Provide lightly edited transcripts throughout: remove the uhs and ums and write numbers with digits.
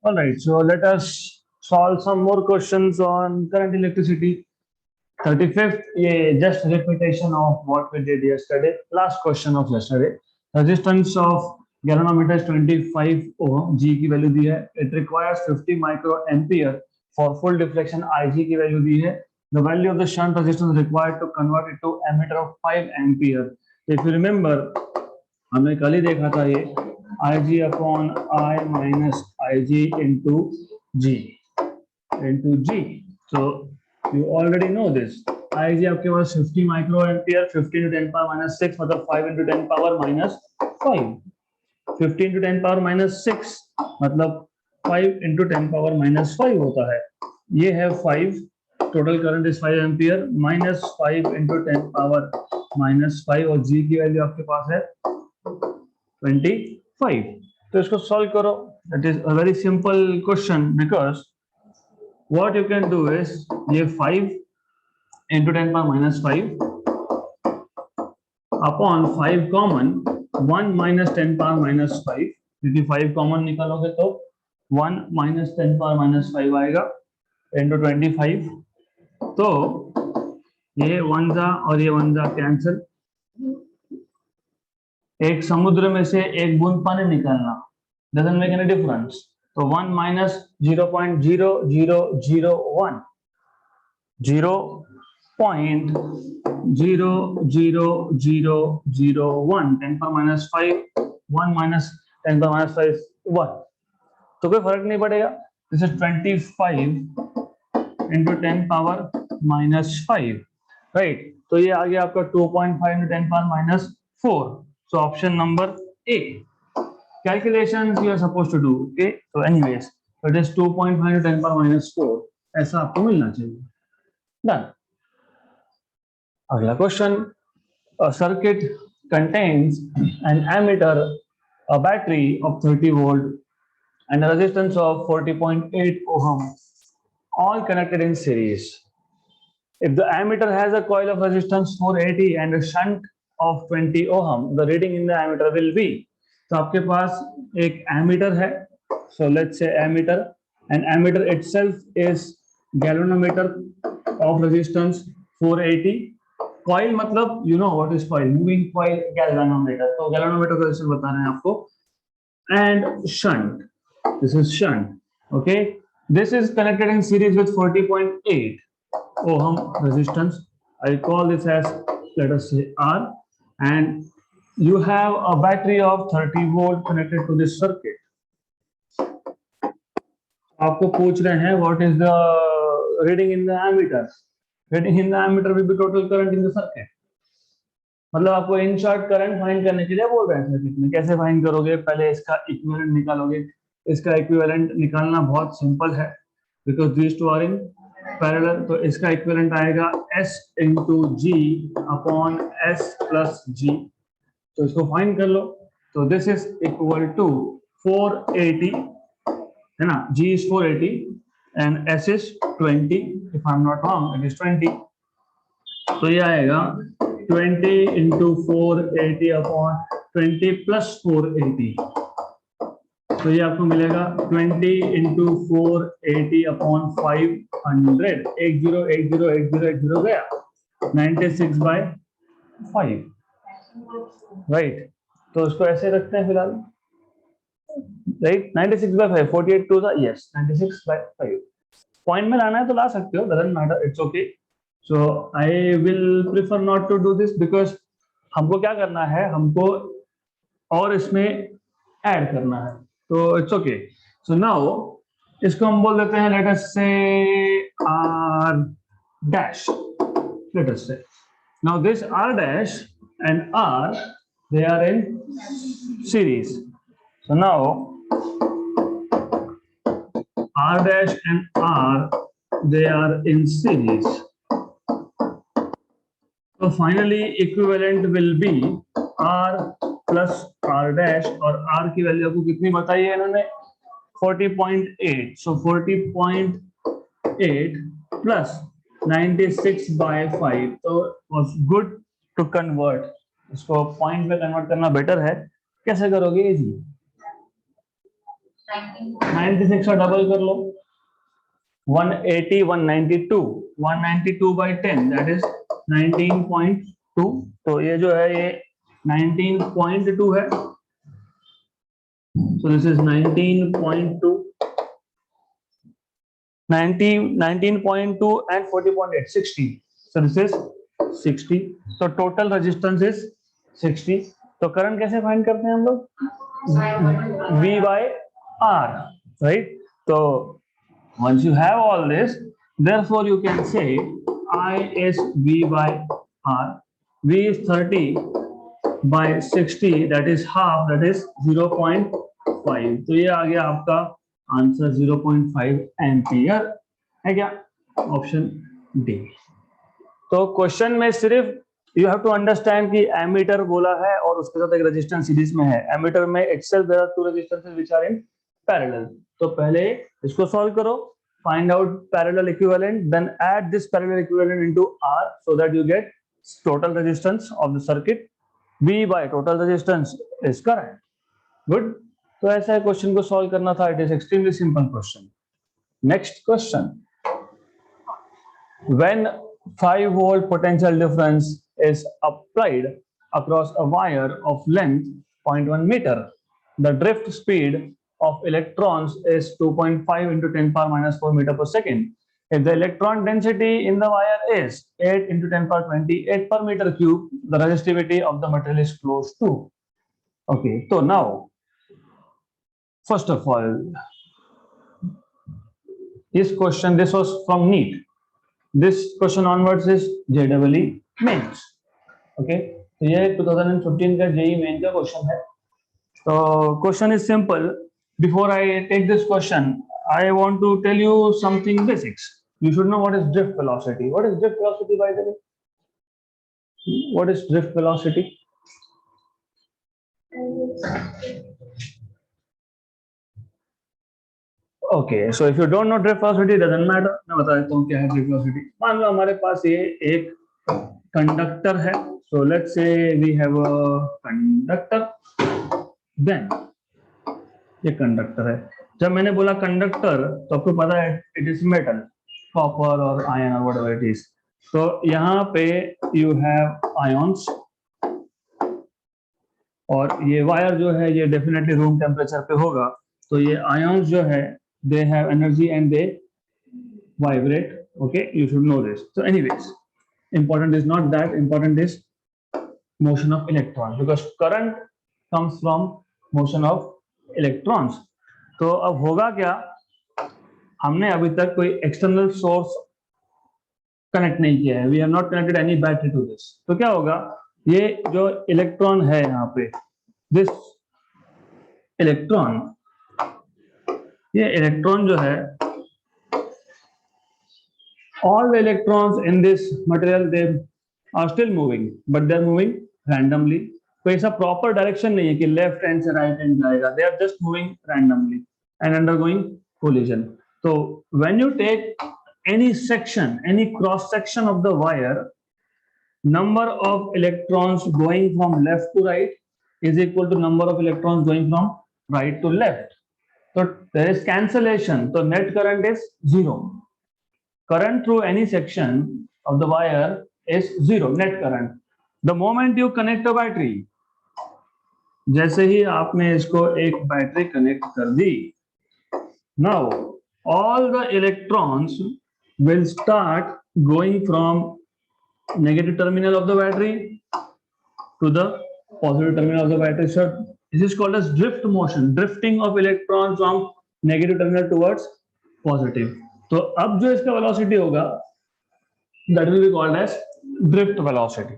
All right, so let us solve some more questions on current electricity. 35th, yeah, just repetition of what we did yesterday. Last question of yesterday. Resistance of galvanometer is 25 ohm. G की value दी है. It requires 50 microampere for full deflection. IG की value दी है. The value of the shunt resistance required to convert it to ammeter of 5 ampere. If you remember, हमने कल ही देखा था ये IG upon I minus IG into G. So you already know this. IG आपके पास 50 micro ampere 15 to 10 power minus 6 मतलब 5 into 10 power minus 5. 15 to 10 power minus 6 मतलब 5 into 10 power minus 5 होता है. ये है 5. Total current is 5 ampere minus 5 into 10 power minus 5 और G की value आपके पास है 25. तो इसको सॉल्व करो. That is a very simple question because what you can do is ये 5 into 10 power minus 5 upon 5 common 1 minus 10 power minus 5 क्योंकि 5 common निकालोगे तो 1 minus 10 power minus 5 आएगा into 25. तो ये 1 जा और ये 1 जा कैंसिल. एक समुद्र में से एक बूंद पानी निकालना doesn't make any difference. तो 1 minus 0.0001 0.00001 10 power minus 5 1 minus 10 power minus 5 1. तो कोई फर्क नहीं पड़ेगा. This is 25 into 10 power minus 5, right. तो ये आ गया आपका 2.5 into 10 power minus 4. So option number A. Calculations you are supposed to do. Okay. So anyways, so it is 2.5 into 10 power minus 4. ऐसा आपको मिलना चाहिए. Done. अगला question. A circuit contains an ammeter, a battery of 30 volt, and a resistance of 40.8 ohm, all connected in series. If the ammeter has a coil of resistance 480 and a shunt of 20 ohm, the reading in the ammeter will be. तो आपके पास एक ammeter है. So let's say ammeter, and ammeter itself is galvanometer of resistance 480. Coil मतलब you know what is coil, moving coil galvanometer. तो galvanometer का resistance बता रहे हैं आपको. And shunt, this is shunt. Okay, this is connected in series with 40.8 ohm resistance. I call this as, let us say, R, and you have a battery of 30 volt connected to this circuit. आपको पूछ रहे हैं what is the reading in the ammeter. Reading in the ammeter will be total current in the circuit. मतलब आपको in short current find करने के लिए बोल रहे हैं सर्किट में. कैसे फाइंड करोगे? पहले इसका इक्विवेलेंट निकालोगे. इसका इक्विवेलेंट निकालना बहुत सिंपल है because these two are in parallel. तो इसका इक्विवेलेंट आएगा S into G upon S plus G. तो इसको फाइंड कर लो. तो दिस इज इक्वल टू 480 है ना. G is 480 and S is 20. If I'm not wrong, it is 20. तो ये आएगा 20 into 480 upon 20 plus 480. तो ये आपको मिलेगा 20 into 480 upon 500. 80 गया 96 by 5, राइट. तो उसको ऐसे रखते हैं फिलहाल, राइट. 96 by 5, 48 टू था, यस 96 by 5. पॉइंट में लाना है तो ला सकते हो, doesn't matter, it's okay. So I will prefer not to do this because हमको क्या करना है, हमको और इसमें ऐड करना है. तो इट्स ओके. सो नाउ इसको हम बोल देते हैं, लेट अस से R dash. Let us say now this R dash and R, they are in series. So now R dash and R, they are in series. So finally equivalent will be R plus R dash, और R की value आपको कितनी बताई है इन्होंने? 40.8. So 40.8 plus 96 by 5. तो was good to convert. इसको point में कन्वर्ट करना बेटर है. कैसे करोगे? इजी. 96 का डबल कर लो, 180, 192, 192 by 10 that is 19.2, तो ये जो है ये 19.2 है, so this is 19.2, 19.2 and 40.8, 60, so this is 60, so total resistance is 60. तो करंट कैसे फाइंड करते हैं हम लोग? V by R, right? तो once you have all this, therefore you can say I is V by R. V is 30 by 60, that is half, that is 0.5. तो ये आ गया आपका आंसर 0.5 एम्पियर है क्या? Option D. तो क्वेश्चन में सिर्फ यू हैव टू अंडरस्टैंड कि एमीटर बोला है और उसके साथ एक रेजिस्टेंस सीरीज में है। एमीटर में itself there are two resistances which are in parallel. तो पहले इसको सॉल्व करो, find out parallel equivalent, then add this parallel equivalent into R so that you get total resistance of the circuit. V by total resistance is current. Good. तो ऐसा question को solve करना था। It is extremely simple question. Next question. When 5 volt potential difference is applied across a wire of length 0.1 meter, the drift speed of electrons is 2.5 into 10 power minus 4 meter per second. If the electron density in the wire is 8 into 10 power 28 per meter cube, the resistivity of the material is close to. Okay, so now, first of all, this question, this was from NEET. This question onwards is JEE mains. Okay, तो ये 2015 का JEE main का question है। तो question is simple. Before I take this question, I want to tell you something basics. You should know what is drift velocity. What is drift velocity, by the way? What is drift velocity? Okay, so if you don't know drift velocity, doesn't matter. मैं बता देता हूँ क्या है drift velocity. मान लो हमारे पास ये एक कंडक्टर है. So let's say we have a conductor. Then ये कंडक्टर है। जब मैंने बोला कंडक्टर तो आपको पता है इट इज मेटल, कॉपर और आयन और व्हाटएवर इट इज। तो यहाँ पे यू हैव आयंस और ये वायर जो है ये डेफिनेटली रूम टेम्परेचर पे होगा। तो ये आयंस जो है they have energy and they vibrate. Okay, you should know this. So anyways, important is not that, important is motion of electrons because current comes from motion of electrons. तो अब होगा क्या, हमने अभी तक कोई एक्सटर्नल सोर्स कनेक्ट नहीं किया है। We have not connected any battery to this. तो क्या होगा, ये जो इलेक्ट्रॉन है यहाँ पे, दिस इलेक्ट्रॉन, ये इलेक्ट्रॉन जो है, all the electrons in this material they are still moving but they are moving randomly. तो ऐसा प्रॉपर डायरेक्शन नहीं है कि लेफ्ट हैंड से राइट हैंड जाएगा। They are just moving randomly and undergoing collision. तो when you take any section, any cross section of the wire, number of electrons going from left to right is equal to number of electrons going from right to left. So there is cancellation. So net current is zero. Current through any section of the wire is zero, net current. The moment you connect a battery, जैसे ही आपने इसको एक battery connect कर दी, now all the electrons will start going from negative terminal of the battery to the positive terminal of the battery. So this is called as drift motion, drifting of electrons from negative terminal towards positive. तो अब जो इसका velocity होगा, that will be called as drift velocity.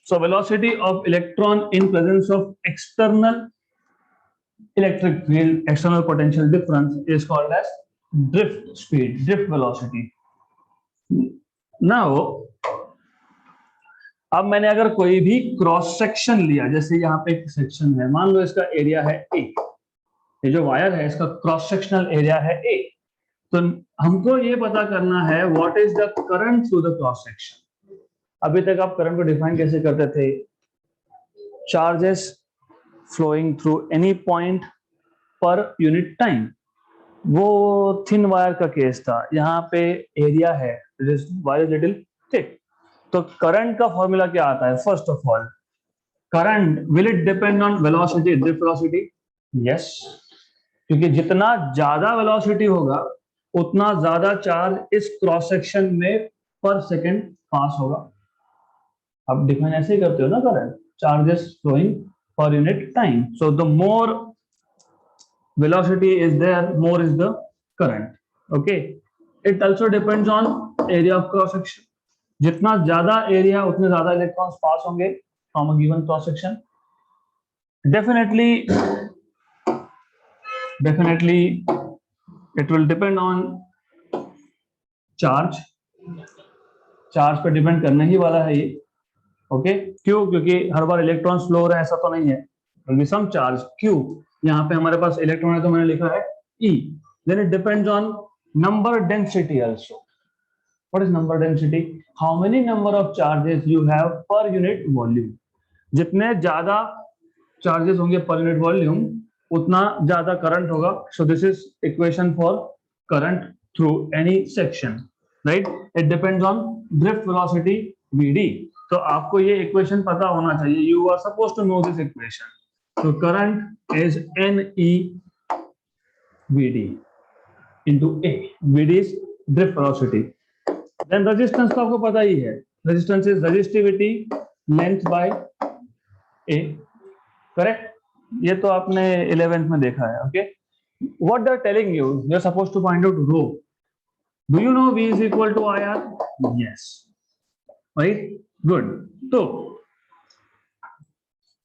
So velocity of electron in presence of external electric field, external potential difference is called as drift speed, drift velocity. Now, अब मैंने अगर कोई भी क्रॉस सेक्शन लिया, जैसे यहाँ पे एक सेक्शन है, मान लो इसका एरिया है A, ये जो वायर है इसका क्रॉस सेक्शनल एरिया है A, तो हमको ये पता करना है what is the current through the cross section. अभी तक आप करंट को डिफाइन कैसे करते थे? Charges flowing through any point per unit time. वो थिन वायर का केस था, यहाँ पे एरिया है, वायर लिटिल थिक। तो करंट का फॉर्मूला क्या आता है? First of all, current will it depend on velocity, drift velocity? Yes, क्योंकि जितना ज्यादा वेलोसिटी होगा उतना ज्यादा चार्ज इस क्रॉस सेक्शन में पर सेकेंड पास होगा। आप डिफाइन ऐसे ही करते हो ना, current charges flowing per unit time. So the more velocity is there, more is the current. Okay, it also depends on area of cross section. जितना ज्यादा एरिया उतने ज्यादा इलेक्ट्रॉन्स पास होंगे from a given cross section. definitely it will depend on charge पे depend करने ही वाला है ये। ओके, क्यों? क्योंकि हर बार इलेक्ट्रॉन्स फ्लो हो रहे हैं ऐसा तो नहीं है, बल्कि सम चार्ज क्यू। यहाँ पे हमारे पास इलेक्ट्रॉन है तो मैंने लिखा है E. Then it depends on number density also. What is number density? How many number of charges you have per unit volume. जितने ज्यादा चार्जेस होंगे पर यूनिट वॉल्यूम उतना ज्यादा करंट होगा। So this is equation for current through any section, right? It depends on drift velocity Vd। तो आपको ये equation पता होना चाहिए, you are suppose to know this equation. So current is NE Vd into A. Vd is drift velocity. Then resistance तो आपको पता ही है, resistance is resistivity length by A. Correct? ये तो आपने 11th में देखा है। Okay? What they are telling you, you are supposed to find out rho. Do you know V is equal to IR? Yes. Right? Good. तो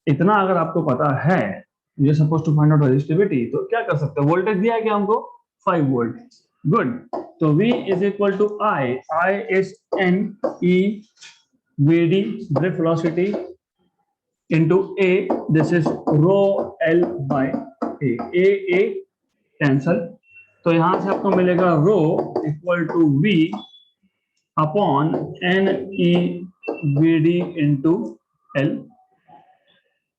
इतना अगर आपको पता है, ये suppose to find out resistivity, तो क्या कर सकते हैं? वोल्टेज दिया है क्या हमको? 5 वोल्ट। गुड। तो V is equal to I is NE Vd drift velocity into A, this is rho L by A cancel. तो यहां से आपको मिलेगा rho equal to V upon NE Vd into L।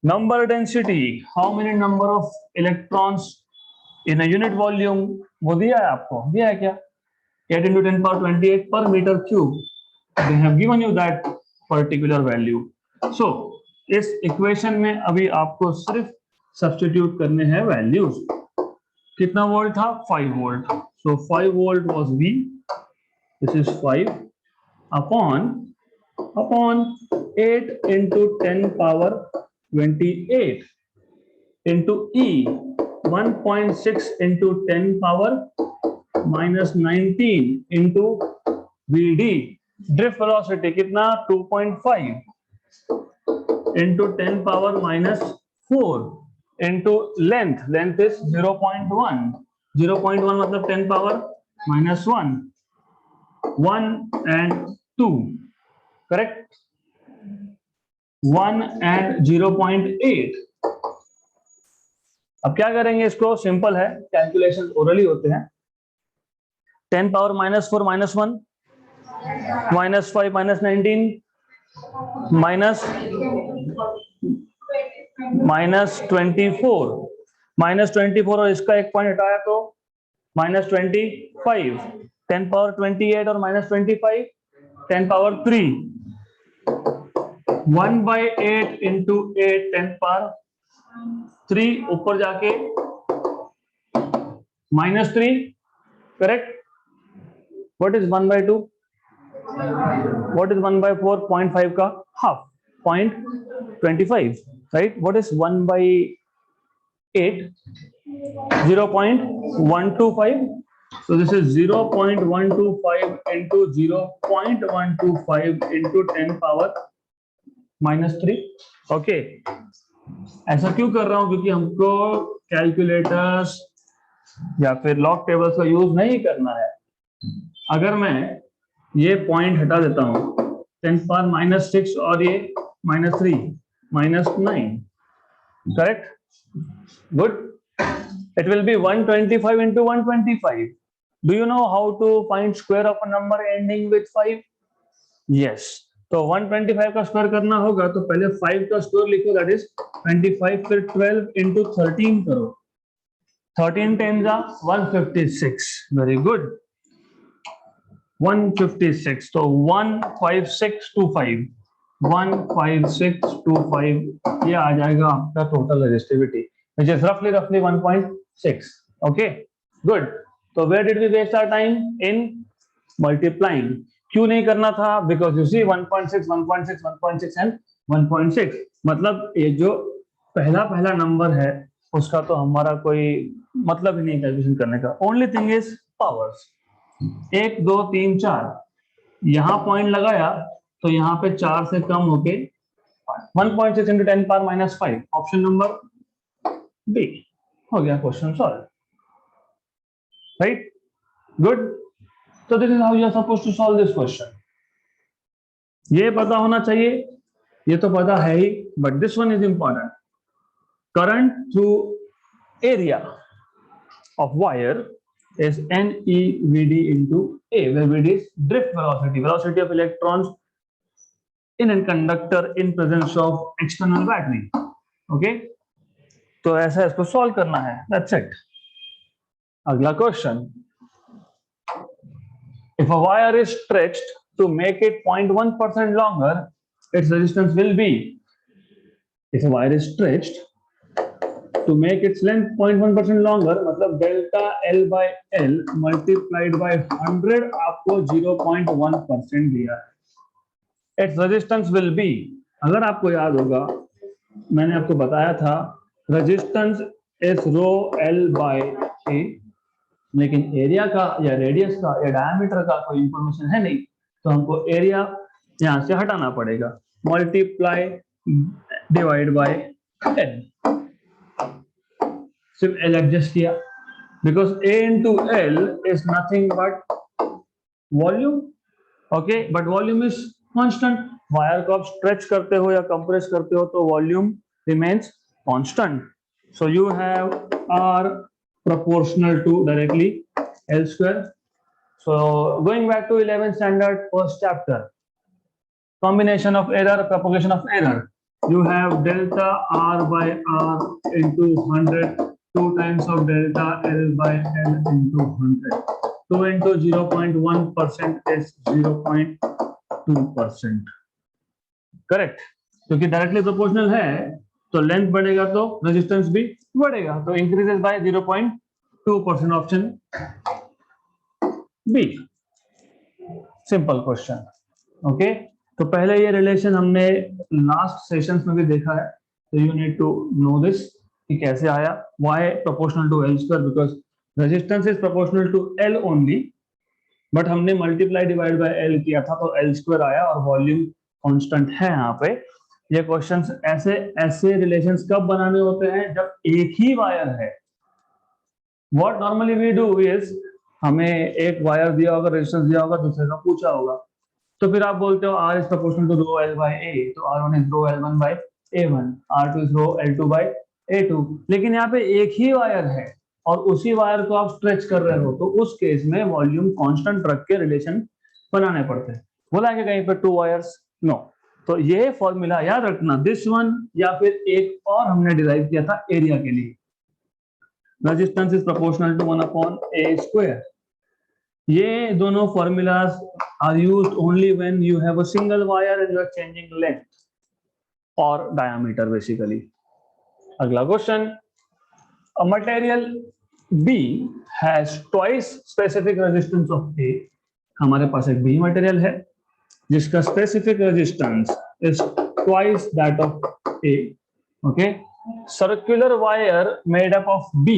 Number density, how many number of electrons in a unit volume, वो दिया है आपको, दिया है क्या? 8 into 10 power 28 per meter cube. They have given you that particular value. So इस equation में अभी आपको सिर्फ सब्स्टिट्यूट करने हैं वैल्यूज। कितना वोल्ट था? 5 volt. So 5 volt was V, this is 5 upon 8 into 10 power 28 into E, 1.6 into 10 power minus 19 into Vd drift velocity कितना? 2.5 into 10 power minus 4 into length is 0.1 मतलब 10 power minus 1 and 2, correct? 1 and 0.8। अब क्या करेंगे इसको? Simple है, calculation orally होते हैं। 10 power minus 4 minus 1 minus 5 minus 19 minus 24 और इसका एक पॉइंट हटाया तो -25। 10 पावर 28 और -25 10 पावर 3। 1/8 into 8 10 पावर 3 ऊपर जाके -3, correct? What is 1/2? What is 1/4? 0.5 का half, 0.25, right? What is 1/8? 0.125। so this is 0.125 into 0.125 into 10 power -3। Okay, ऐसा क्यों कर रहा हूं? क्योंकि हमको कैलकुलेटर्स या फिर लॉग टेबल्स का यूज नहीं करना है। अगर मैं ये पॉइंट हटा देता हूं, 10 पावर -6 और ये -3 -9, correct? Good. It will be 125 into 125. Do you know how to find square of a number ending with 5? Yes. तो 125 का स्क्वायर करना होगा तो पहले 5 का स्क्वायर लिखो, दैट इज 25, फिर 12 into 13 करो। 13 tens are 156. Very good. 156. So 15625. 15625 ये आ जाएगा आपका total resistivity, which is roughly 1.6. Okay, good. So where did we waste our time? In multiplying. क्यों नहीं करना था? Because you see 1.6, 1.6, 1.6 and 1.6. मतलब ये जो पहला नंबर है उसका तो हमारा कोई मतलब ही नहीं कैलकुलेशन करने का. Only thing is powers. 1 2 3 4 यहाँ पॉइंट लगाया तो यहाँ पे 4 से कम होके 1.6 into 10 power minus 5. Option number B हो गया. Question solve. Right, good. So this is how you are supposed to solve this question. ये पता होना चाहिए, ये तो पता है ही, but this one is important. Current through area of wire is NEVD into A, where VD is drift velocity, velocity of electrons in a conductor in presence of external battery. Okay, तो ऐसा इसको solve करना है. That's it. अगला question. If a wire is stretched to make it 0.1% longer, its resistance will be. If a wire is stretched to make its length 0.1% longer, मतलब delta L by L multiplied by 100 आपको 0.1% दिया है. Its resistance will be, अगर आपको याद होगा मैंने आपको बताया था resistance is rho L by A, लेकिन एरिया का या रेडियस का या डायमीटर का कोई इंफॉर्मेशन है नहीं, तो हमको एरिया यहां से हटाना पड़ेगा. Multiply divide by L. सिर्फ एल एडजस्ट किया because A into L is nothing but volume. Okay, but volume is constant. Wire को आप स्ट्रेच करते हो या कंप्रेस करते हो तो volume remains constant. So you have R proportional to directly L square. So going back to 11th standard first chapter, combination of error, propagation of error, you have delta R by R into 100, 2 times of delta L by L into 100. 2 into 0.1% is 0.2%. correct, क्योंकि directly proportional है तो length बढ़ेगा तो resistance भी बढ़ेगा, तो increases by 0.2%. Option B. Simple question. Okay, तो पहले ये रिलेशन हमने लास्ट सेशंस में भी देखा है, तो you need to know this कि कैसे आया. Y proportional to L square, because resistance is proportional to L only, but हमने मल्टीप्लाई डिवाइड बाय एल किया था तो एल स्क्वायर आया और वॉल्यूम कांस्टेंट है यहाँ पे. ये क्वेश्चंस ऐसे रिलेशंस कब बनाने होते हैं? जब एक ही वायर है. What normally we do is, हमें एक वायर दिया होगा, रेजिस्टेंस दिया होगा, दूसरे का पूछा होगा, तो फिर आप बोलते हो R is proportional to rho L by A, तो R1 is rho L1 by A1, R2 is rho L2 by A2. लेकिन यहाँ पे एक ही वायर है और उसी वायर को आप स्ट्रेच कर रहे हो, तो उस केस में वॉल्यूम कांस्टेंट रख के रिलेशन बनाने पड़ते हैं. बोला है कहीं पे 2 वायर्स? नो. तो ये फॉर्मूला याद रखना, दिस वन या फिर एक और हमने डिराइव किया था एरिया के लिए. Resistance is proportional to 1/a square. ये दोनों formulas are used only when you have a single wire and you are changing length और डायमीटर बेसिकली. अगला question. A material B has twice specific resistance of A. हमारे पास एक B material है जिसका specific resistance is twice that of A. Okay, circular wire made up of B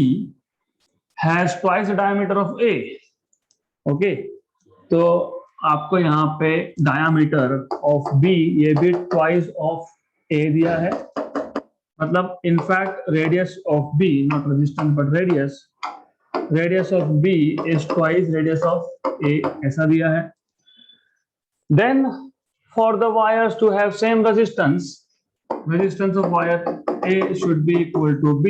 has twice the diameter of A. Okay, तो आपको यहाँ पे diameter of B ये भी ट्वाइस ऑफ A दिया है. मतलब in fact radius of B, not resistance but radius of B is twice radius of A, ऐसा दिया है. Then for the wires to have same resistance of wire A should be equal to B.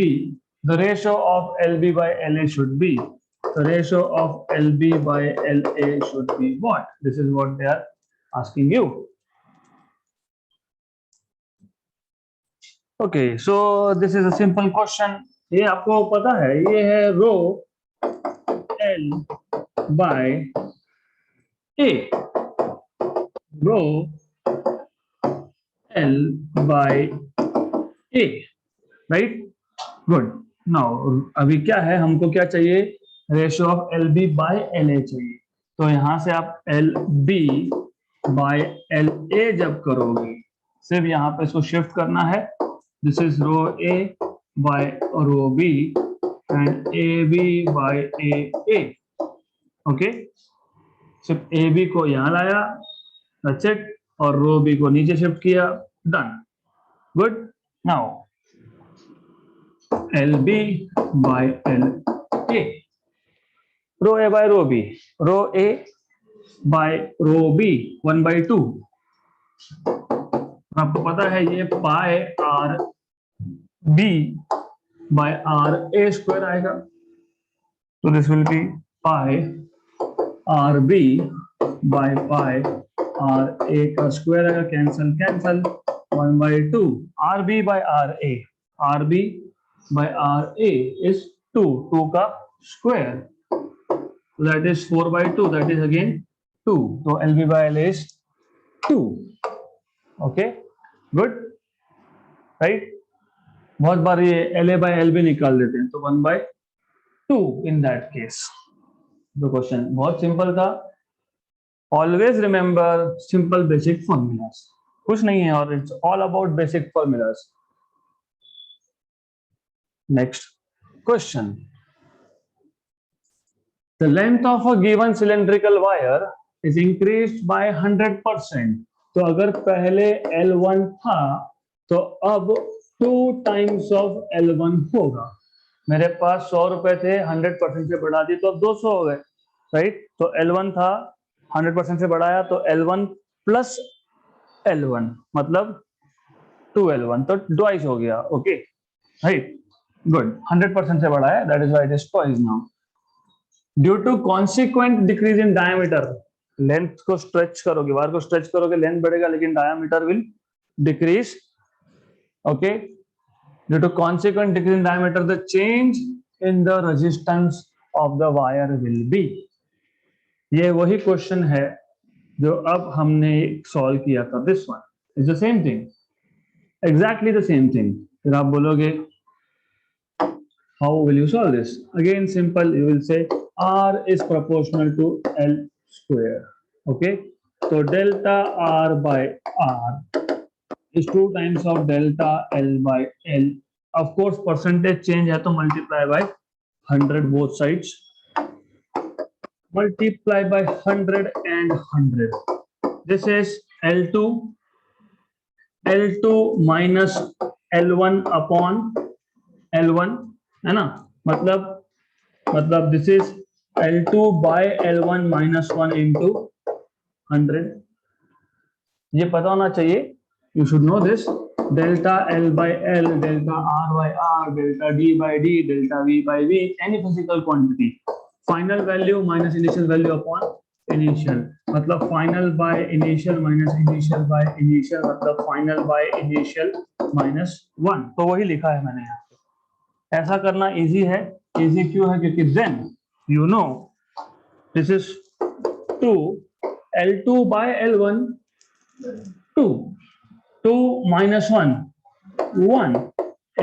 The ratio of LB by LA should be. The ratio of LB by LA should be what? This is what they are asking you. Okay, so this is a simple question. ये आपको पता है, ये है rho L by A, rho L by A, right, good. Now अभी क्या है, हमको क्या चाहिए, ratio of L B by L A चाहिए। तो यहां से आप L B by L A जब करोगे, सिर्फ यहाँ पे इसको शिफ्ट करना है, this is rho A by rho B and A B by A, okay. सिर्फ ए बी को यहाँ लाया, दैट्स इट, और रो बी को नीचे शिफ्ट किया, done, good. Now L B by L A, rho A by rho B, rho A by rho B 1/2, आपको पता है ये pi R B by R A square आएगा, तो this will be pi R B by pi R A का square आएगा, cancel cancel, 1/2 R B by R A, R B by R A is 2 का square, so that is 4/2, that is again 2, so LB by L is 2, okay, good, right। बहुत बार ये LA by LB निकाल देते हैं, तो 1/2 in that case। तो question बहुत simple था, always remember simple basic formulas, कुछ नहीं है, और it's all about basic formulas. Next question, the length of a given cylindrical wire is increased by 100%। तो अगर पहले L1 था तो अब 2 times of L1 होगा। मेरे पास 100 रुपए थे, 100% से बढ़ा दी तो अब 200 हो गए, राइट। तो L1 था, 100% से बढ़ाया तो L1 प्लस L1 मतलब 2L1, तो ट्वाइस हो गया, ओके, राइट, गुड। 100% से बढ़ाया, that is why it is twice now. Due to consequent decrease in diameter, length को स्ट्रेच करोगे, वायर को स्ट्रेच करोगे, लेंथ बढ़ेगा लेकिन diameter will decrease, okay. Due to consequent decrease in diameter the change in the resistance of the wire will be. ये वही question है जो अब हमने सॉल्व किया था, this one is the same thing, exactly the same thing. फिर आप बोलोगे how will you solve this? Again simple, you will say R is proportional to L square, okay, so delta R by R is 2 times of delta L by L, of course percentage change है तो multiply by 100 both sides, multiply by 100 and 100, this is L2 minus L1 upon L1, है ना, मतलब this is L2 by L1 minus 1 into 100, ये पता होना चाहिए, you should know this, delta L by L, delta R by R, delta D by D, delta V by V, any physical quantity, final value minus initial value upon initial, मतलब final by initial minus initial by initial, मतलब final by initial minus 1, तो वही लिखा है मैंने यहाँ। ऐसा करना इजी है, इजी क्यों है, क्योंकि then you know this is 2 L2 by L1, 2 minus 1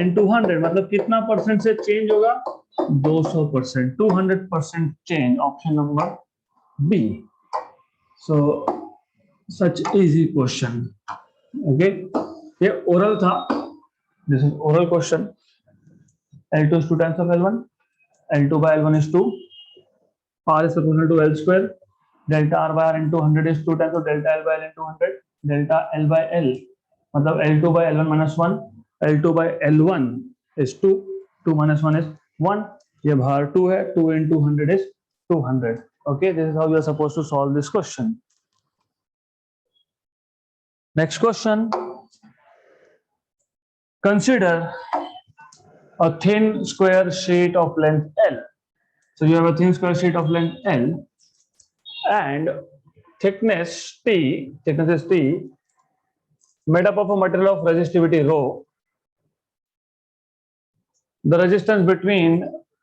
into 100, मतलब कितना परसेंट से चेंज होगा, 200%, 200% change, option number B. So such easy question, okay, ये ओरल था, this is oral question. L2 is 2 times of L1, L2 by L1 is 2, R is proportional to L square, delta R by R into 100 is 2 times of delta L by L into 100, delta L by L मतलब L2 by L1 minus 1, L2 by L1 is 2, 2 minus 1 is 1, ये बाहर 2 है, 2 into 100 is 200, okay, this is how you are supposed to solve this question। Next question, consider a thin square sheet of length L. So you have a thin square sheet of length L and thickness is T, made up of a material of resistivity rho, the resistance between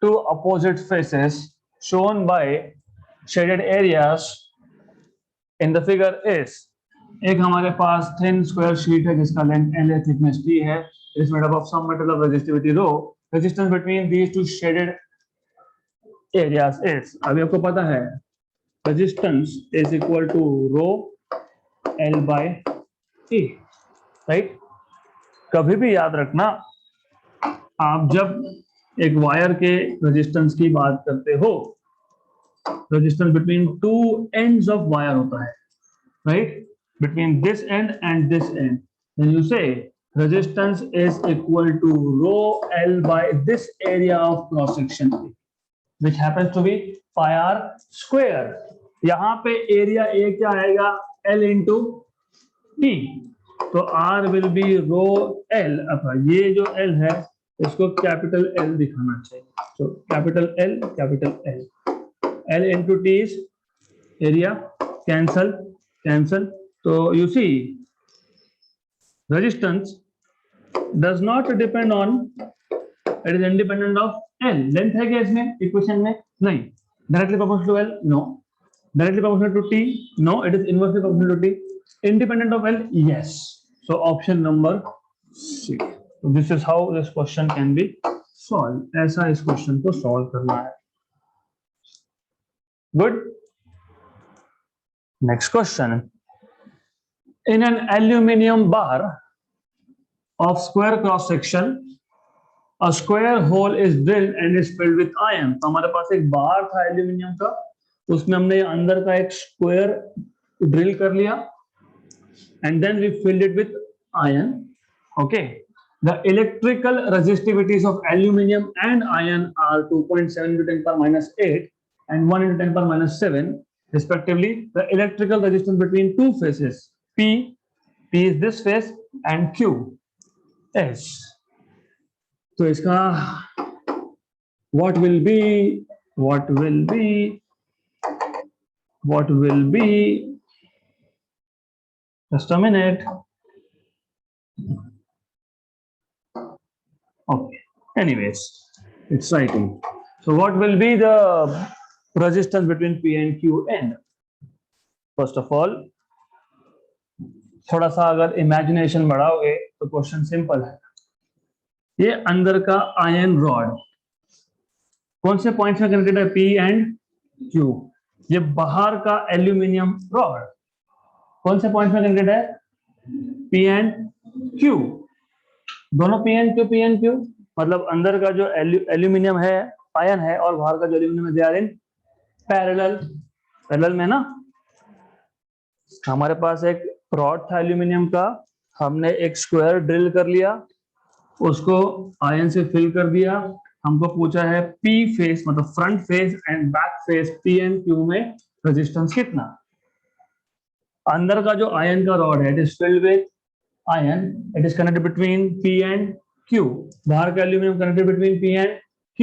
two opposite faces shown by shaded areas in the figure is, एक हमारे पास thin square sheet है जिसका length L है, thickness T है, it is made up of some metal of resistivity rho, resistance between these two shaded areas is, अभी आपको पता है resistance is equal to rho L by E, right? कभी भी याद रखना, आप जब एक वायर के रेजिस्टेंस की बात करते हो, resistance between two ends of wire होता है, right? Between this end and this end, then you say resistance is equal to rho L by this area of cross section which happens to be pi R square. यहां पे area A क्या आएगा? L into T. तो R will be rho L. अब ये जो L है इसको कैपिटल L दिखाना चाहिए. तो capital L into T is area. Cancel. तो you see resistance does not depend on, it is independent of L. Length है क्या इसमें इक्वेशन में? नहीं. Directly proportional to L? No. Directly proportional to T? No. It is inversely proportional to T. Independent of L? Yes. So option number C. So this is how this question can be solved. ऐसा इस question को solve करना है. Good. Next question. In an aluminium bar of square cross section, a square hole is drilled and is filled with iron. तो हमारे पास एक बार था aluminium का, उसमें हमने अंदर का एक स्क्वायर ड्रिल कर लिया and then we filled it with iron. Okay, the electrical resistivities of aluminium and iron are 2.7 into 10 power minus 8 and 1 into 10 power minus 7 respectively. The electrical resistance between two faces P is this face and Q S. So इसका what will be just a minute. Okay, anyways, it's writing. So what will be the resistance between P and Q end? First of all, थोड़ा सा अगर imagination बढ़ाओगे तो question simple है. ये अंदर का iron rod कौन से पॉइंट्स में कनेक्टेड है? P and Q. ये बाहर का एल्यूमिनियम रॉड कौन से पॉइंट में कनेक्टेड है? P and Q. दोनों P एंड Q, मतलब अंदर का जो एल्यूमिनियम है आयन है और बाहर का जो एल्यूमिनियम है दे आर इन पैरेलल में ना. हमारे पास एक रॉड था एल्यूमिनियम का, हमने एक स्क्वायर ड्रिल कर लिया, उसको आयन से फिल कर दिया. हमको पूछा है P फेस मतलब front face and back face P and Q में रेजिस्टेंस कितना. अंदर का जो आयन का रॉड है it is filled with ion, it is connected between P and Q. बाहर का aluminium connected between P and Q.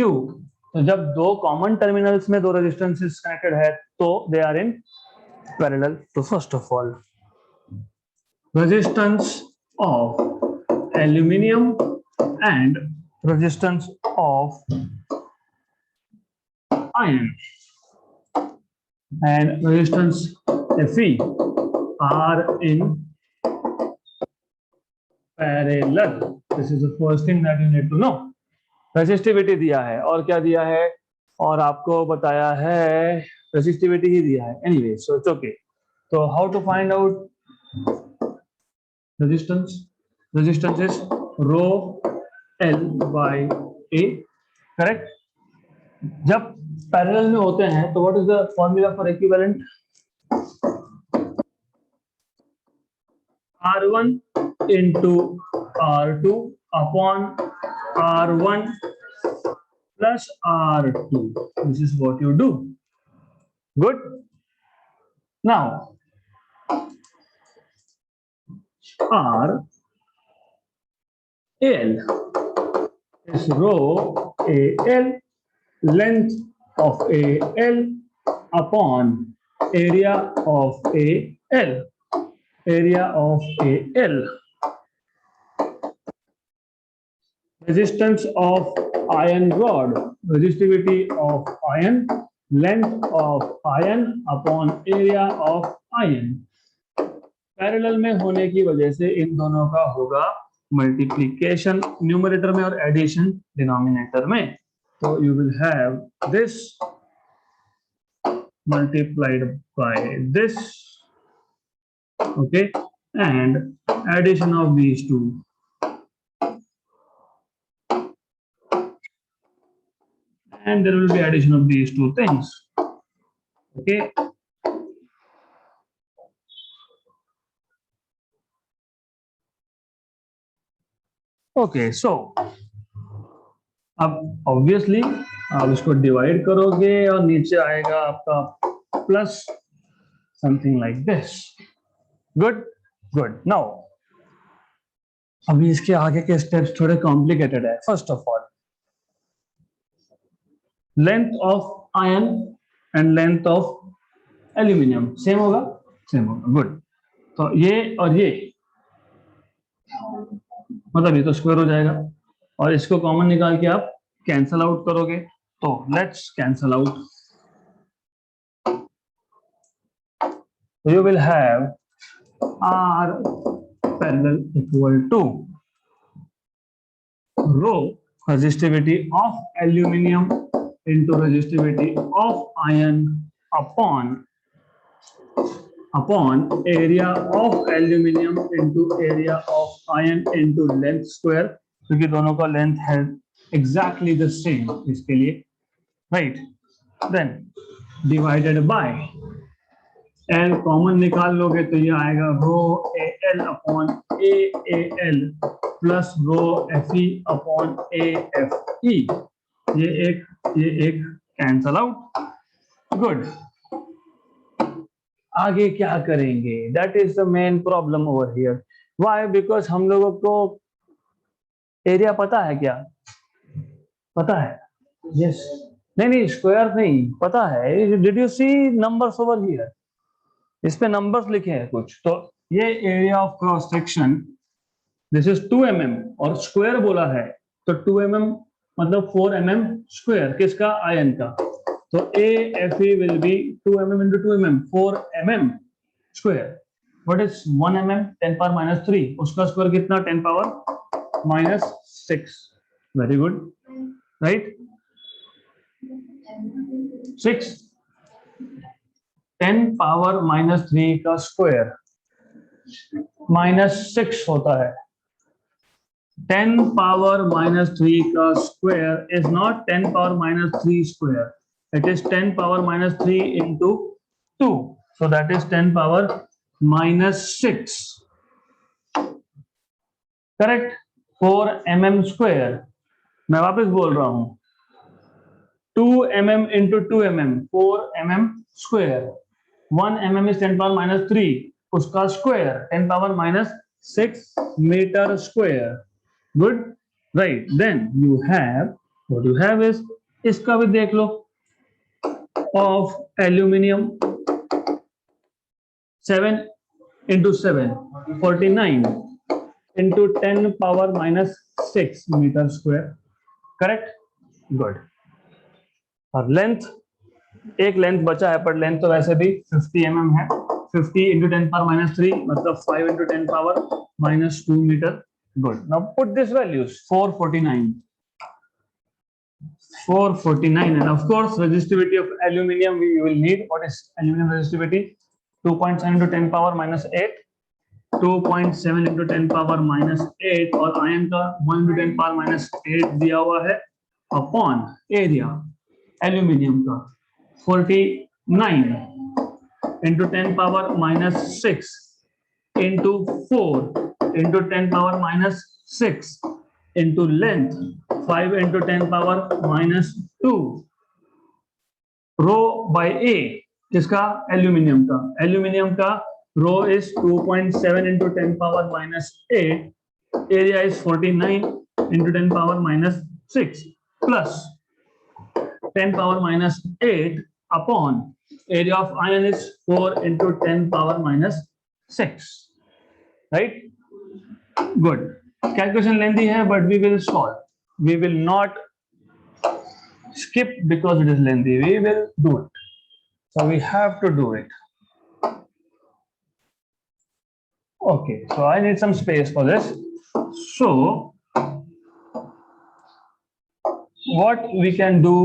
तो जब दो कॉमन टर्मिनल्स में दो रेजिस्टेंसेस कनेक्टेड है तो दे आर इन पैरेलल. तो first of all resistance of aluminium and resistance of iron and resistance Fe are in parallel. This is the first thing that you need to know. Resistivity दिया है और क्या दिया है, और आपको बताया है रेजिस्टिविटी ही दिया है. Anyway so it's okay. तो how to find out resistance? Resistance is rho L by A. Correct. जब पैरेलल में होते हैं तो what is the formula for equivalent? R1 into R2 upon R1 plus R2. This is what you do. Good. Now R L is rho AL, length of AL upon area of AL. Area of AL. resistance of iron rod, resistivity of iron, length of iron upon area of iron. Parallel में होने की वजह से इन दोनों का होगा multiplication numerator में और एडिशन डिनोमिनेटर में. तो you will have this multiplied by this, okay, and addition of these two. And there will be addition of these two things, okay. Okay, so अब ऑब्वियसली आप इसको डिवाइड करोगे और नीचे आएगा आपका plus something like this. Good good. Now अभी इसके आगे के स्टेप्स थोड़े कॉम्प्लिकेटेड है. First of all, length of iron and length of aluminium same होगा. सेम होगा. गुड. तो ये और ये मतलब ये तो स्क्वायर हो जाएगा और इसको कॉमन निकाल के आप कैंसल आउट करोगे. तो let's cancel out. You will have R parallel equal to rho resistivity of aluminum into resistivity of iron upon area of aluminum into area of iron into length square, क्योंकि दोनों का length है exactly the same इसके लिए, right? Then divided by L common निकाल लोगे तो ये आएगा रो AL अपॉन AAL प्लस रो FE अपॉन AFE. ये एक कैंसल आउट. गुड. आगे क्या करेंगे? That is the main problem over here. Why? Because हम लोगों को एरिया पता है. क्या पता है? यस. नहीं, स्क्वायर नहीं पता है. Did you see numbers over here? इस पे नंबर्स लिखे हैं कुछ. तो ये area of cross section this is 2 mm और स्क्वायर बोला है तो 2 mm मतलब 4 mm स्क्वायर. किसका? आयन का. तो AFE will be 2 mm into 2 mm 4 mm square. What is 1 mm? 10 power minus 3. उसका स्क्वायर कितना? 10 power minus 6. Very good, right? 6. 10 power minus 3 का स्क्वायर minus 6 होता है. 10 power minus 3 का square is not 10 power minus 3 square. It is 10 power minus 3 into 2. So that is 10 power minus 6. Correct? 4 mm square. मैं वापस बोल रहा हूं. 2 mm into 2 mm 4 mm square. 1 mm is 10 power minus 3. उसका square 10 power minus 6 meter square. Good, right? Then you have what you have is इसका भी देख लो. Of aluminium 7 into 7 49 into 10 power minus 6 meter square. Correct? Good. और length एक length बचा है पर length तो वैसे भी 50 mm है. 50 into 10 power minus 3 मतलब 5 into 10 power minus 2 meter. Good. Now put this values. 449 and of course resistivity of aluminum we will need. What is aluminum resistivity? 2.7 into 10 power minus 8. 2.7 into 10 power minus 8 और ion का 1 into 10 power minus 8 दिया हुआ है upon area aluminium का 49 into 10 power minus 6 into 4 into 10 power minus 6 into length 5 into 10 power minus 2 rho by A. किसका? Aluminium का. Aluminium का rho is 2.7 into 10 power minus 8. Area is 49 into 10 power minus 6 plus 10 power minus 8 upon area of iron is 4 into 10 power minus 6. Right? Good. Calculation lengthy है but we will solve. we will not skip because it is lengthy. We will do it. So we have to do it. Okay, so I need some space for this. So what we can do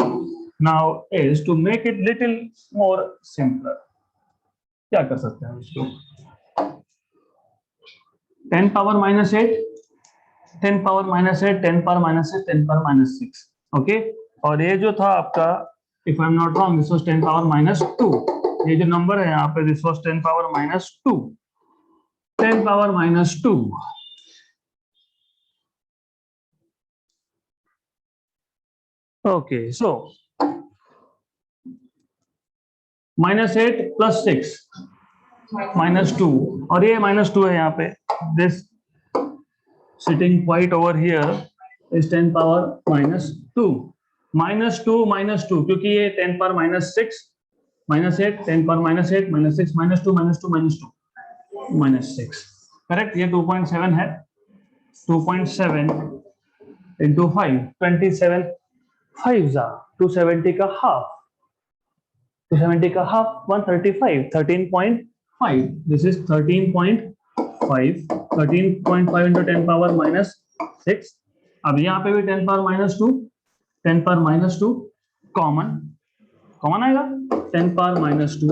now is to make it little more simpler. क्या कर सकते हैं इसको? 10 power minus 8, 10 power minus 8, 10 power minus 8, 10 power minus 6. Okay, और ये जो था आपका, if I'm not wrong, this was 10 power minus 2. ये जो नंबर है यहाँ पे, this was 10 power minus 2. 10 power minus 2. Okay, so minus 8 plus 6 minus 2, और ये minus 2 है यहाँ पे. This sitting quite over here is 10 power minus 2. Minus 2 minus 2, क्योंकि ये 10 power minus 6 minus 8, 10 power minus 8 minus 6 minus 2 minus 2 minus 2 minus 6. Correct, ये 2.7 है. 2.7 into 5, 27 5 जा 270 का half. 270 का half 135, 13.5. This is 13.5. 13.5 into 10 power minus 6. अब यहाँ पे भी 10 power minus 2, 10 power minus 2 common आएगा. 10 power minus 2,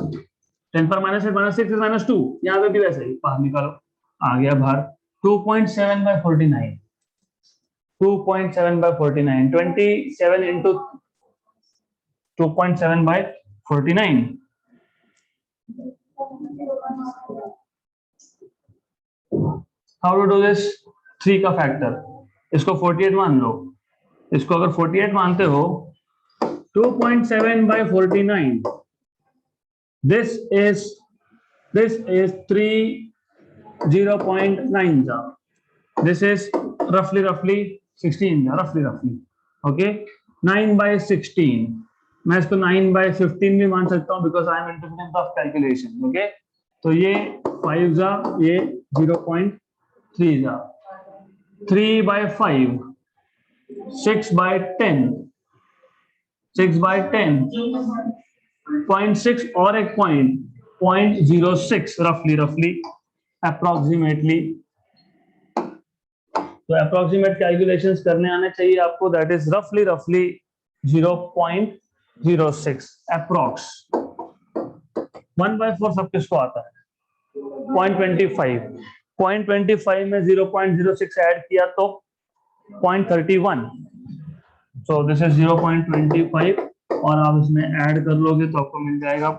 10 power minus 8 minus 6 is minus 2. यहाँ पे भी वैसे ही बाहर निकालो, आ गया बाहर. 2.7 by 49. 2.7 by 49. 27 into 2.7 by 49. How to do this? 3 का फैक्टर. इसको 48 मान लो. इसको अगर 48 मानते हो, 2.7 by 49. This is 0.9 जा. This is roughly 16 जा, roughly. Okay, 9 by 16. मैं इसको 9 by 15 भी मान सकता हूँ because I am independent of calculation. Okay, तो ये 5 जा, ये 0.3 जा. 3 by 5, 6 by 10, 6 by 10, 0.6 और एक पॉइंट 0.06 roughly approximately. तो approximate calculations करने आने चाहिए आपको. That is roughly 0.06 approx. 1/4 सब किसको आता है? 0.25. 0.25 में 0.06 ऐड किया तो 0.31. So this is 0.25 और आप इसमें ऐड कर लोगे तो आपको मिल जाएगा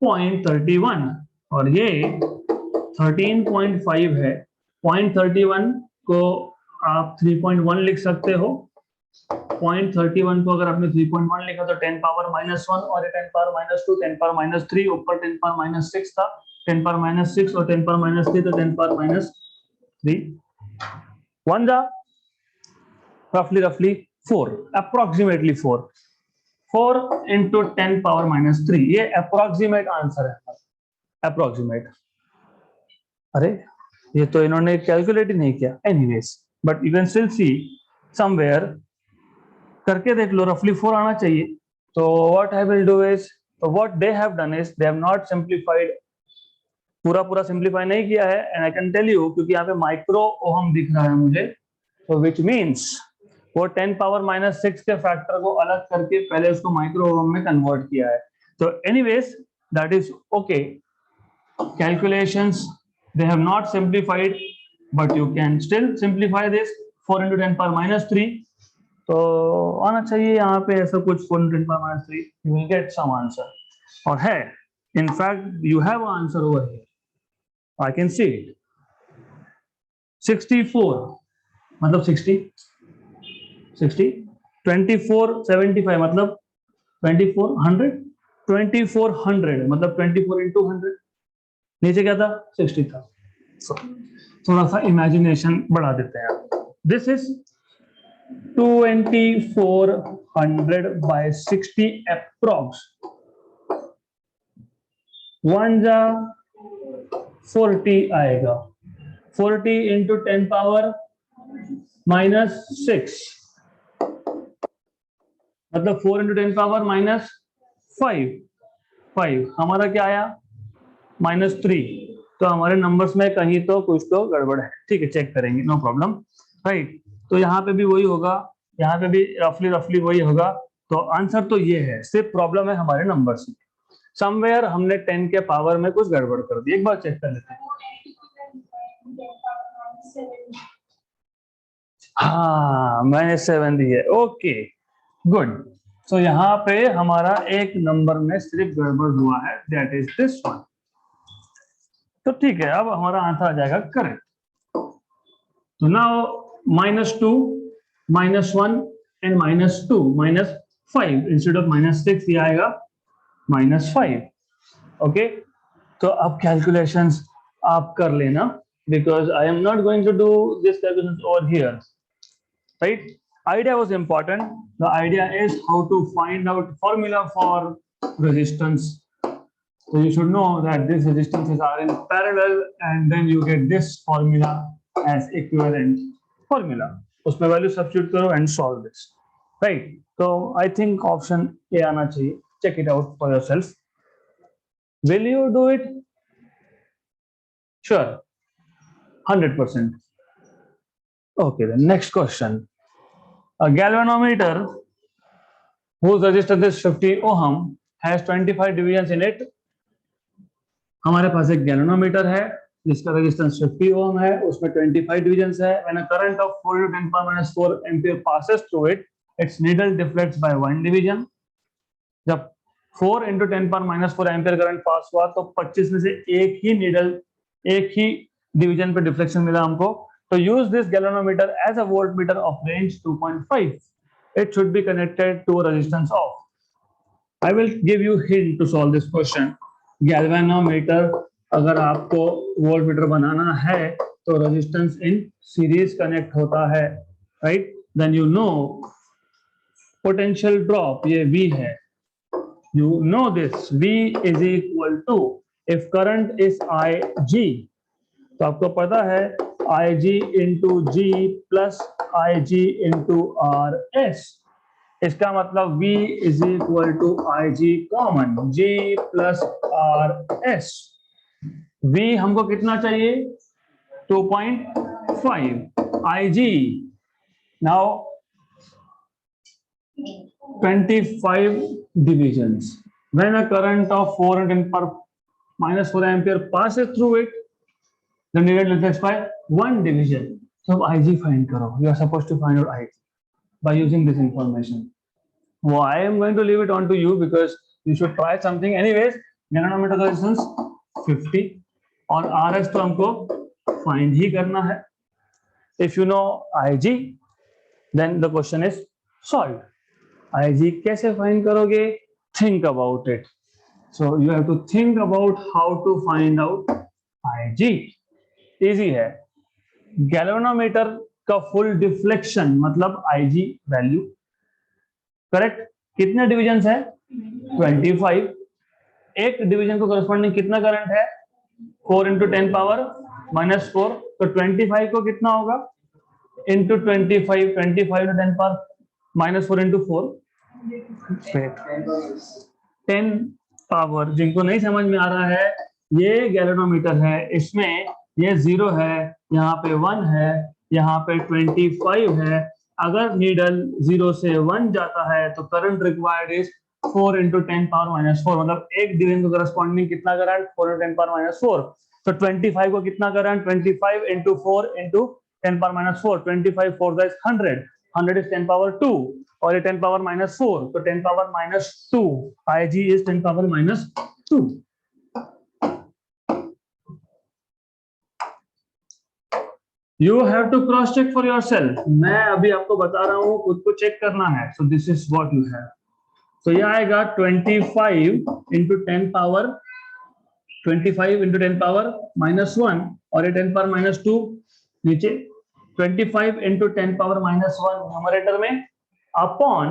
0.31 और ये 13.5 है. 0.31 को आप 3.1 लिख सकते हो. 0.31 को अगर आपने 3.1 लिखा तो 10 पावर माइनस 1 और 10 पावर माइनस 2, 10 पावर माइनस 3, ऊपर 10 पावर माइनस 6 था, 10 पावर माइनस 6 और 10 पावर माइनस 3 तो 10 पावर माइनस 3. 1 जा roughly 4, approximately 4. 4 into 10 power minus 3. ये approximate आंसर है. approximate. अरे ये तो इन्होंने कैलकुलेट ही नहीं किया. Anyways, but you can still see somewhere. करके देख लो, roughly 4 आना चाहिए. So what I will do is, what they have done is they have not simplified. पूरा सिंप्लीफाई नहीं किया है. And I can tell you क्योंकि यहाँ पे माइक्रो ओहम दिख रहा है मुझे, so which means वो 10 पावर माइनस 6 के फैक्टर को अलग करके पहले उसको माइक्रो ओहम में कन्वर्ट किया है. तो anyways that is okay. Calculations they have not simplified but you can still simplify this. 4 into 10 power minus 3 तो आना चाहिए यहाँ पे ऐसा कुछ. 4 into 10 power minus 3 you will get some answer. और है in fact you have answer over here. I can see it. 64 मतलब 60. 2475 मतलब 2400. 2400 मतलब 24 into 100. नीचे क्या था? 60 था. थोड़ा सा इमेजिनेशन बढ़ा देते हैं. This is 2400 by 60 approx. 1 जा 40 आएगा. 40 into 10 पावर -6, मतलब 4 इंटू 10 पावर -5 हमारा क्या आया -3। तो हमारे नंबर्स में कहीं तो कुछ तो गड़बड़ है, ठीक है, चेक करेंगे, नो प्रॉब्लम, राइट। तो यहाँ पे भी वही होगा, यहाँ पे भी रफली वही होगा। तो आंसर तो ये है, सिर्फ प्रॉब्लम है हमारे नंबर्स में, समवेयर हमने 10 के पावर में कुछ गड़बड़ कर दी। एक बार चेक कर लेते हैं। हाँ, -7 दी है, ओके गुड। सो यहाँ पे हमारा एक नंबर में सिर्फ गड़बड़ हुआ है, दैट इज दिस वन। तो ठीक है, अब हमारा आंसर आ जाएगा करेक्ट। तो नाउ -2, -1 एंड -2 -5 इंस्टेड ऑफ -6 ये आएगा -5। ओके, तो अब कैलकुलेशंस आप कर लेना, because I am not going to do this calculations over here, right? Idea was important. The idea is how to find out formula for resistance. So you should know that these resistances are in parallel, and then you get this formula as equivalent formula. उसमें value substitute करो and solve this, right? So I think option A आना चाहिए. Check it out for yourself. Will you do it? Sure, 100%. Okay, the next question. A galvanometer whose resistance is 50 ohm has 25 divisions in it. हमारे पास एक galvanometer है जिसका resistance 50 ओम है, उसमें 25 divisions है। When a current of 4 to 10 power minus 4 ampere passes through it, its needle deflects by 1 division. जब 4 into 10 power minus 4 ampere current pass हुआ तो 25 में से एक ही नीडल, एक ही डिवीजन पे डिफ्लेक्शन मिला हमको। तो use this galvanometer as a voltmeter of range 2.5. It should be connected to a resistance of. I will give you hint to solve this question. Galvanometer अगर आपको वोल्टमीटर बनाना है तो रेजिस्टेंस इन सीरीज कनेक्ट होता है, right? Then you know potential drop, ये V है, you know this, V is equal to, if current is IG, तो आपको पता है IG into G plus IG into RS। इसका मतलब V is equal to IG common, G plus RS। V हमको कितना चाहिए 2.5, IG now 25 divisions. When a current of 410 per minus 4 ampere passes through it, the needle deflects by 1 division. So IG find करो, you are supposed to find out IG by using this information. Well, I am going to leave it on to you because you should try something. Anyways, galvanometer का resistance 50 और RS तो हमको find ही करना है. If you know IG, then the question is solved. IG कैसे find करोगे? Think about it. So you have to think about how to find out IG. Easy है. Galvanometer का फुल डिफ्लेक्शन मतलब IG value, correct? कितने division है? 25। एक division को corresponding कितना करंट है? 4 इंटू 10 पावर माइनस 4। तो 25 को कितना होगा? Into 25, 25 into 10 power minus 4 into 4, 10 power. जिनको नहीं समझ में आ रहा है, ये गैल्वेनोमीटर है, इसमें ये 0 है, यहाँ पे 1 है, यहाँ पे 25 है। अगर नीडल 0 से 1 जाता है तो current required is 4 into 10 power minus 4, मतलब एक डिवीजन को करस्पॉन्डिंग कितना करंट? 4 into 10 power minus 4। तो 25 को कितना current? 25 into 4 into 10 power minus 4, 25 4 is 100, 100 is 10 power 2 और ये 10 पावर माइनस 4, तो 10 power minus 2, IG is 10 power minus 2। You have to cross check for yourself. मैं अभी आपको बता रहा हूँ, खुद को चेक करना है। So this is what you have. So ये आएगा 25 into 10 power, 25 into 10 power minus 1 और ये 10 पावर माइनस 2 नीचे, 25 into 10 पावर माइनस 1 न्यूमरेटर में अपॉन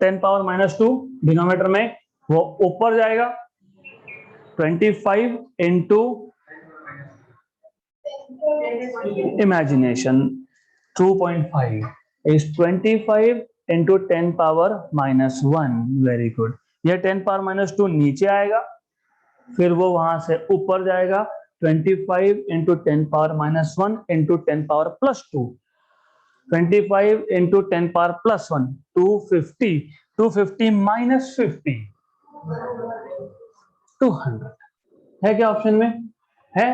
10 पावर माइनस 2 डिनोमिनेटर में, वो ऊपर जाएगा 25 into imagination 2.5 is 25 into 10 power minus 1. Very good. यह 10 पावर माइनस 2 नीचे आएगा, फिर वो वहां से ऊपर जाएगा. 25 into 10 power minus 1 into 10 power plus 2. 25 into 10 power plus 1, 250. 250 minus 50, 200. है क्या ऑप्शन में? है.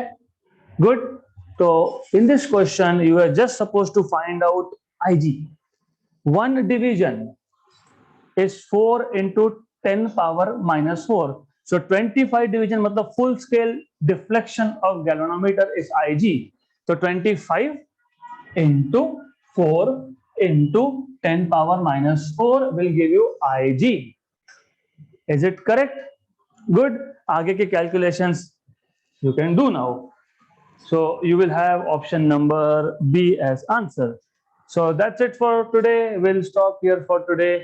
गुड. तो in this question you are just suppose to find out IG. One division is 4 into 10 power minus 4. So 25 division मतलब full scale deflection of galvanometer is IG. So 25 into 4 into 10 power minus 4 will give you IG. Is it correct? Good. आगे के calculations you can do now. So you will have option number B as answer. So that's it for today. We'll stop here for today.